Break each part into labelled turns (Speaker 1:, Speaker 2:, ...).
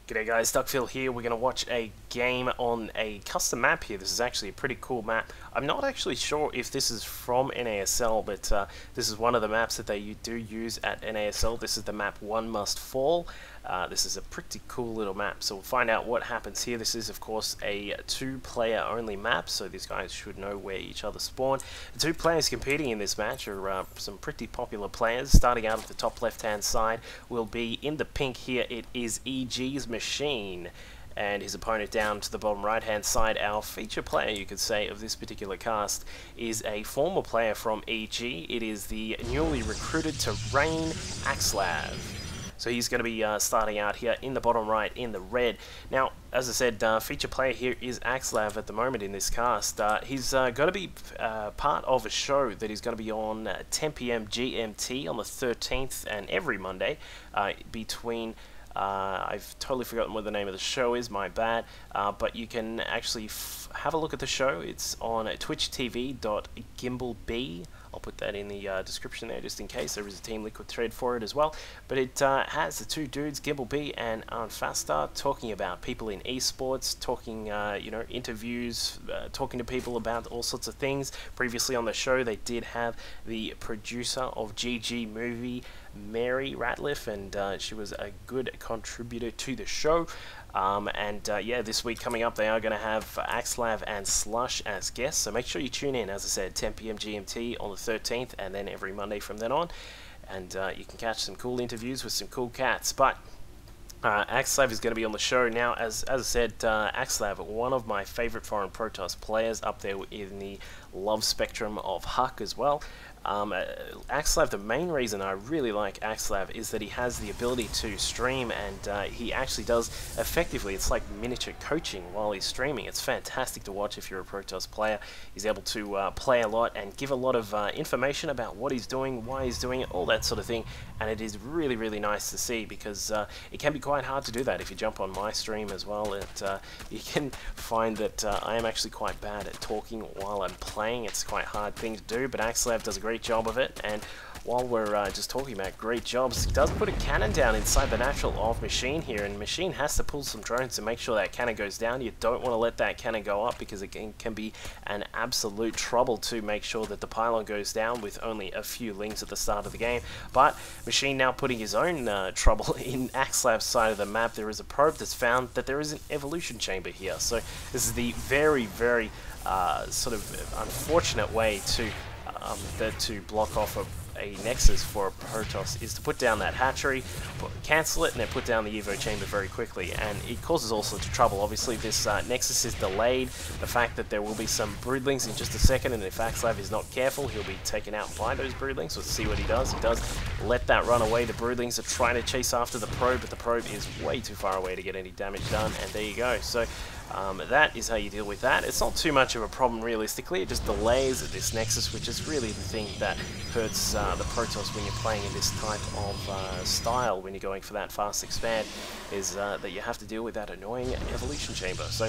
Speaker 1: G'day guys, Duckville here. We're going to watch a game on a custom map here. This is actually a pretty cool map. I'm not actually sure if this is from NASL, but this is one of the maps that they do use at NASL. This is the map One Must Fall. This is a pretty cool little map, so we'll find out what happens here. This is of course a two-player only map, so these guys should know where each other spawn. The two players competing in this match are some pretty popular players. Starting out at the top left-hand side will be in the pink here. It is EGMachine, and his opponent down to the bottom right hand side, our feature player, you could say, of this particular cast, is a former player from EG. It is the newly recruited to RGNAxslav. So he's going to be starting out here in the bottom right in the red. Now, as I said, feature player here is Axslav at the moment in this cast. He's going to be part of a show that he's going to be on 10 PM GMT on the 13th, and every Monday between... I've totally forgotten what the name of the show is, my bad, but you can actually have a look at the show. It's on twitchtv.gimbalb. I'll put that in the description there just in case. There is a Team Liquid thread for it as well. But it has the two dudes, Gimbalb and Unfasta, talking about people in esports, talking, you know, interviews, talking to people about all sorts of things. Previously on the show, they did have the producer of GG Movie, Mary Ratliff, and she was a good contributor to the show. Yeah, this week coming up, they are going to have Axslav and Slush as guests, so make sure you tune in, as I said, 10 PM GMT on the 13th, and then every Monday from then on, and you can catch some cool interviews with some cool cats. But Axslav is going to be on the show now. As I said, Axslav, one of my favorite foreign Protoss players, up there in the love spectrum of Huck as well. Axslav, the main reason I really like Axslav is that he has the ability to stream, and he actually does effectively, it's like miniature coaching while he's streaming. It's fantastic to watch if you're a Protoss player. He's able to play a lot and give a lot of information about what he's doing, why he's doing it, all that sort of thing, and it is really, really nice to see, because it can be quite hard to do that. If you jump on my stream as well, you can find that I am actually quite bad at talking while I'm playing. It's quite a hard thing to do, but Axslav does a great job of it. And while we're just talking about great jobs, he does put a cannon down inside the natural of Machine here, and Machine has to pull some drones to make sure that cannon goes down. You don't want to let that cannon go up, because it can be an absolute trouble to make sure that the pylon goes down with only a few lings at the start of the game. But Machine now putting his own trouble in Axslav's side of the map. There is a probe that's found that there is an evolution chamber here, so this is the very, very sort of unfortunate way to block off a nexus for a Protoss is to put down that hatchery, cancel it, and then put down the Evo chamber very quickly, and it causes all sorts of trouble. Obviously this nexus is delayed, the fact that there will be some broodlings in just a second, and if Axslav is not careful, he'll be taken out by those broodlings. Let's see what he does. He does let that run away. The broodlings are trying to chase after the probe, but the probe is way too far away to get any damage done, and there you go. So that is how you deal with that. It's not too much of a problem realistically, it just delays this nexus, which is really the thing that hurts the Protoss when you're playing in this type of style, when you're going for that fast expand, is that you have to deal with that annoying evolution chamber. So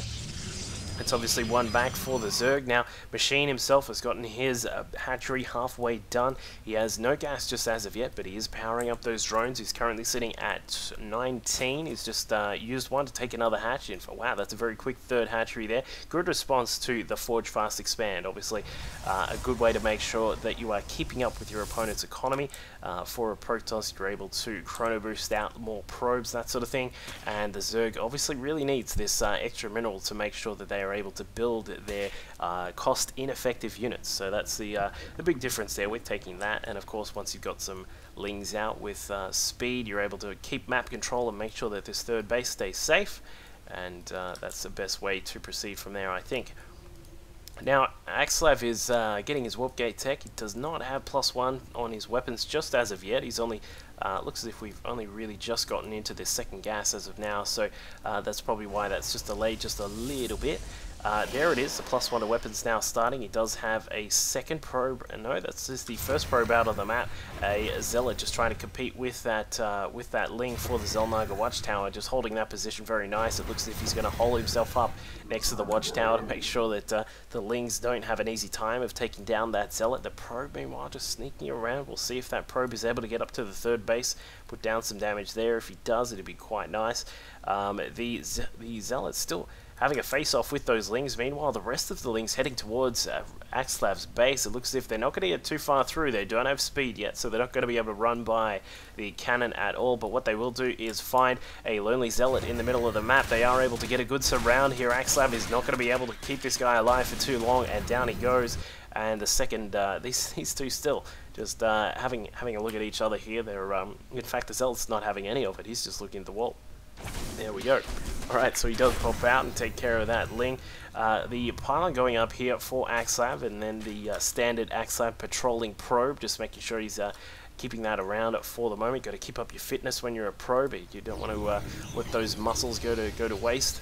Speaker 1: it's obviously one back for the Zerg. Now, Machine himself has gotten his hatchery halfway done. He has no gas just as of yet, but he is powering up those drones. He's currently sitting at 19. He's just used one to take another hatch in. Wow, that's a very quick third hatchery there. Good response to the Forge Fast Expand. Obviously, a good way to make sure that you are keeping up with your opponent's economy. For a Protoss, you're able to chrono boost out more probes, that sort of thing. And the Zerg obviously really needs this extra mineral to make sure that they are able to build their cost ineffective units. So that's the big difference there with taking that. And of course, once you've got some lings out with speed, you're able to keep map control and make sure that this third base stays safe, and that's the best way to proceed from there, I think. Now, Axslav is getting his warp gate tech. He does not have +1 on his weapons just as of yet. He's only, looks as if we've only really just gotten into this second gas as of now, so that's probably why that's just delayed just a little bit. There it is, the +1 to weapons now starting. He does have a second probe. No, that's just the first probe out of the map. A Zealot just trying to compete with that Ling for the Xel'Naga Watchtower, just holding that position very nice. It looks as if he's going to hole himself up next to the Watchtower to make sure that the Lings don't have an easy time of taking down that Zealot. The probe, meanwhile, just sneaking around. We'll see if that probe is able to get up to the third base, put down some damage there. If he does, it'd be quite nice. The Zealot's still having a face-off with those Lings. Meanwhile, the rest of the Lings heading towards RGNAxslav's base. It looks as if they're not going to get too far through. They don't have speed yet, so they're not going to be able to run by the cannon at all. But what they will do is find a lonely Zealot in the middle of the map. They are able to get a good surround here. RGNAxslav is not going to be able to keep this guy alive for too long, and down he goes. And the second, these two still just having a look at each other here. They're in fact, the Zealot's not having any of it. He's just looking at the wall. There we go. Alright, so he does pop out and take care of that Ling. The pylon going up here for RGNAxslav, and then the standard RGNAxslav patrolling probe, just making sure he's keeping that around for the moment. Got to keep up your fitness when you're a probe. You don't want to let those muscles go to waste.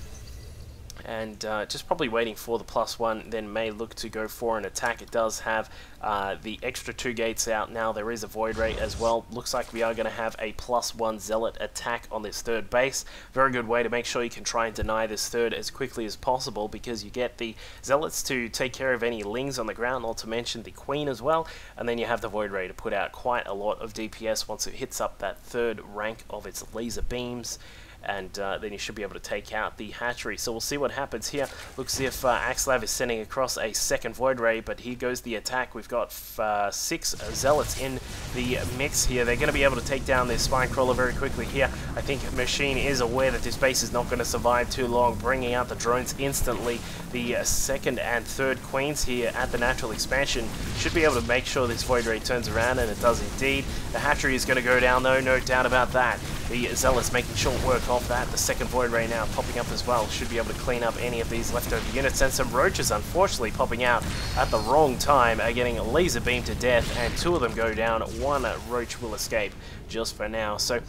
Speaker 1: And just probably waiting for the +1, then may look to go for an attack. It does have the extra 2 gates out now. There is a Void Ray as well. Looks like we are going to have a +1 Zealot attack on this third base. Very good way to make sure you can try and deny this third as quickly as possible, because you get the Zealots to take care of any Lings on the ground, not to mention the Queen as well, and then you have the Void Ray to put out quite a lot of DPS once it hits up that third rank of its laser beams. And then you should be able to take out the hatchery. So we'll see what happens here. Looks as if RGNAxslav is sending across a second Void Ray, but here goes the attack. We've got 6 Zealots in the mix here. They're going to be able to take down this Spine Crawler very quickly here. I think Machine is aware that this base is not going to survive too long, bringing out the drones instantly. The second and third Queens here at the natural expansion should be able to make sure this Void Ray turns around, and it does indeed. The hatchery is going to go down though, no doubt about that. The Zealots making short work off that. The second Void Ray now popping up as well. Should be able to clean up any of these leftover units. And some Roaches, unfortunately, popping out at the wrong time, are getting laser beamed to death, and 2 of them go down. 1 Roach will escape just for now. So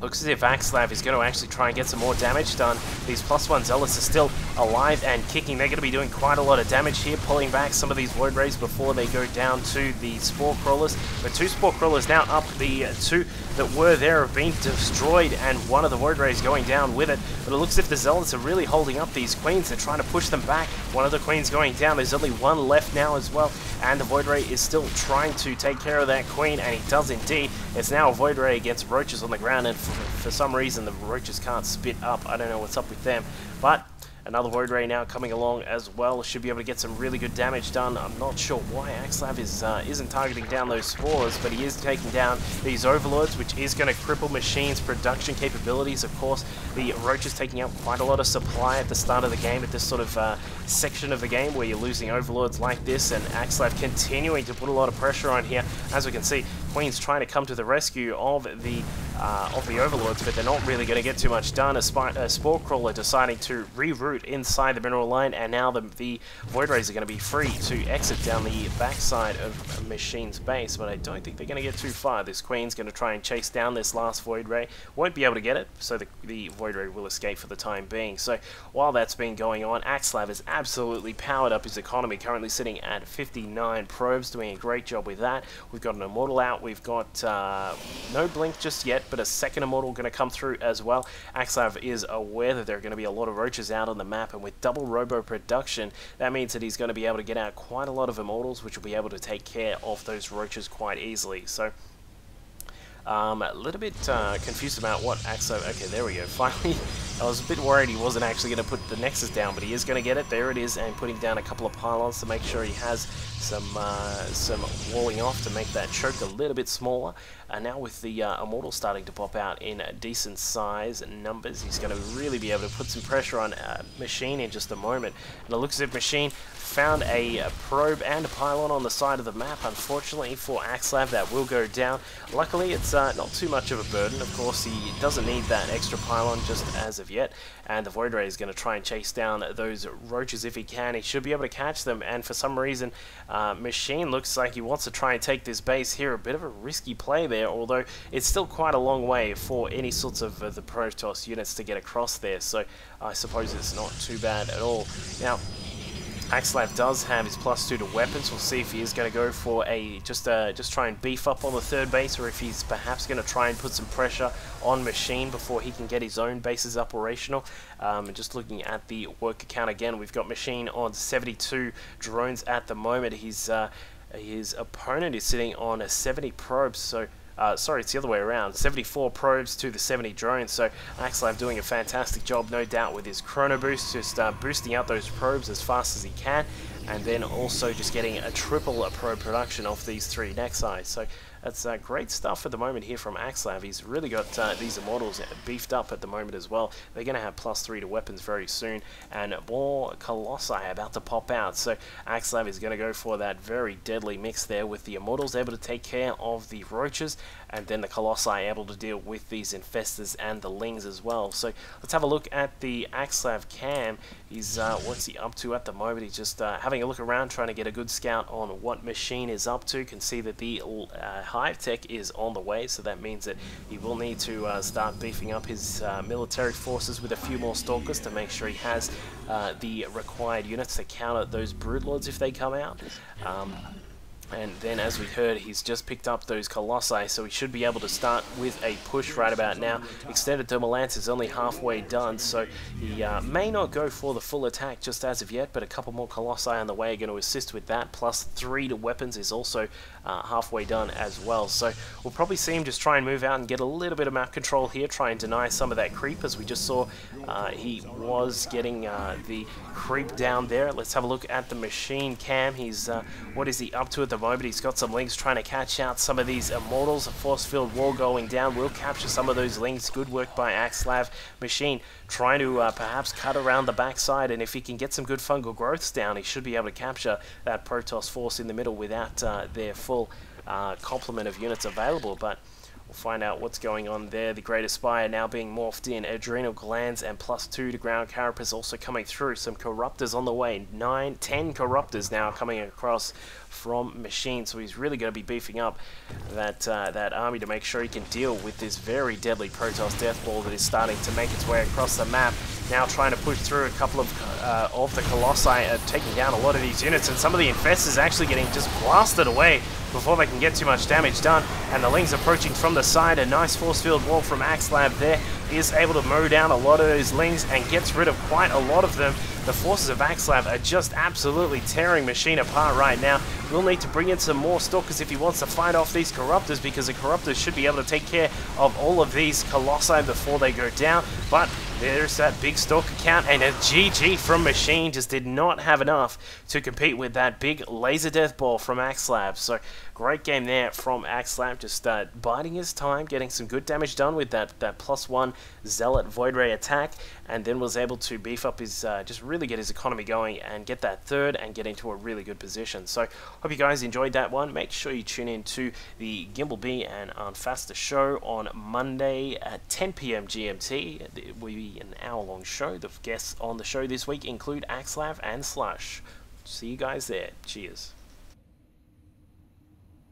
Speaker 1: looks as if RGNAxslav is going to actually try and get some more damage done. These +1 Zealots are still alive and kicking. They're going to be doing quite a lot of damage here, pulling back some of these Void Rays before they go down to the Spore Crawlers. But 2 Spore Crawlers now up. The 2 that were there have been destroyed, and 1 of the Void Rays going down with it. But it looks as if the Zealots are really holding up these Queens. They're trying to push them back. 1 of the Queens going down. There's only 1 left now as well, and the Void Ray is still trying to take care of that Queen, and he does indeed. It's now a Void Ray against Roaches on the ground, and for some reason the Roaches can't spit up. I don't know what's up with them, but another Void Ray now coming along as well. Should be able to get some really good damage done. I'm not sure why RGNAxslav isn't targeting down those spores, but he is taking down these Overlords, which is going to cripple Machine's production capabilities. Of course, the Roach is taking up quite a lot of supply at the start of the game, at this sort of section of the game where you're losing Overlords like this, and RGNAxslav continuing to put a lot of pressure on here. As we can see, Queen's trying to come to the rescue of the Overlords, but they're not really going to get too much done. A Spore Crawler deciding to reroute inside the mineral line, and now the Void Rays are going to be free to exit down the backside of Machine's base, but I don't think they're going to get too far. This Queen's going to try and chase down this last Void Ray. Won't be able to get it, so the Void Ray will escape for the time being. So while that's been going on, RGNAxslav has absolutely powered up his economy, currently sitting at 59 probes, doing a great job with that. We've got an Immortal out. We've got no Blink just yet, but a second Immortal going to come through as well. RGNAxslav is aware that there are going to be a lot of Roaches out on the map, and with double Robo production, that means that he's going to be able to get out quite a lot of Immortals, which will be able to take care of those Roaches quite easily. So a little bit confused about what RGNAxslav... Okay, there we go. Finally, I was a bit worried he wasn't actually going to put the Nexus down, but he is going to get it. There it is, and putting down a couple of pylons to make sure he has some walling off to make that choke a little bit smaller. And now with the Immortal starting to pop out in decent size and numbers, he's going to really be able to put some pressure on Machine in just a moment. And it looks as if Machine found a probe and a pylon on the side of the map. Unfortunately for RGNAxslav, that will go down. Luckily, it's not too much of a burden. Of course, he doesn't need that extra pylon just as a of yet, and the Void Ray is going to try and chase down those roaches if he can. He should be able to catch them, and for some reason Machine looks like he wants to try and take this base here. A bit of a risky play there, although it's still quite a long way for any sorts of the Protoss units to get across there, so I suppose it's not too bad at all. Now, EGMachine does have his +2 to weapons. We'll see if he is going to go for a just try and beef up on the third base, or if he's perhaps going to try and put some pressure on Machine before he can get his own bases operational. Just looking at the worker count again, we've got Machine on 72 drones at the moment. His opponent is sitting on a 70 probes, so sorry, it's the other way around. 74 probes to the 70 drones. So EGMachine doing a fantastic job, no doubt, with his chrono boost, just boosting out those probes as fast as he can, and then also just getting a triple probe production off these 3 Nexi. So that's great stuff at the moment here from EGMachine. He's really got these Immortals beefed up at the moment as well. They're going to have +3 to weapons very soon, and more Colossi about to pop out. So EGMachine is going to go for that very deadly mix there, with the Immortals able to take care of the Roaches, and then the Colossi able to deal with these Infestors and the Lings as well. So let's have a look at the EGMachine cam. He's what's he up to at the moment? He's just having a look around, trying to get a good scout on what Machine is up to. Can see that the Hive Tech is on the way, so that means that he will need to start beefing up his military forces with a few more Stalkers to make sure he has the required units to counter those Broodlords if they come out. And then, as we heard, he's just picked up those Colossi, so he should be able to start with a push right about now. Extended Thermal Lance is only halfway done, so he may not go for the full attack just as of yet, but a couple more Colossi on the way are going to assist with that. +3 to weapons is also halfway done as well. So we'll probably see him just try and move out and get a little bit of map control here, try and deny some of that creep. As we just saw, he was getting the creep down there. Let's have a look at the Machine cam. He's what is he up to at the moment? He's got some Lings trying to catch out some of these Immortals. A force field wall going down will capture some of those Lings. Good work by EGMachine. Machine trying to perhaps cut around the backside, and if he can get some good fungal growths down, he should be able to capture that Protoss force in the middle without their full complement of units available. But we'll find out what's going on there. The Great Aspire now being morphed in. Adrenal Glands and +2 to ground Carapace also coming through. Some Corruptors on the way. 9, 10 Corruptors now coming across from Machine. So he's really going to be beefing up that army to make sure he can deal with this very deadly Protoss Death Ball that is starting to make its way across the map. Now trying to push through a couple of the Colossi, taking down a lot of these units, and some of the Infestors actually getting just blasted away before they can get too much damage done. And the Lings approaching from the side. A nice force field wall from EGMachine there. He is able to mow down a lot of those Lings and gets rid of quite a lot of them. The forces of EGMachine are just absolutely tearing Machine apart right now. We'll need to bring in some more Stalkers if he wants to fight off these Corruptors, because the Corruptors should be able to take care of all of these Colossi before they go down. But there's that big Stalker count, and a GG from Machine. Just did not have enough to compete with that big laser death ball from EGMachine. So great game there from EGMachine, just biding his time, getting some good damage done with that +1 Zealot Void Ray attack, and then was able to beef up his, just really get his economy going and get that third and get into a really good position. So hope you guys enjoyed that one. Make sure you tune in to the Gimbal B and Unfaster show on Monday at 10 PM GMT. It will be an hour-long show. The guests on the show this week include EGMachine and Slush. See you guys there. Cheers.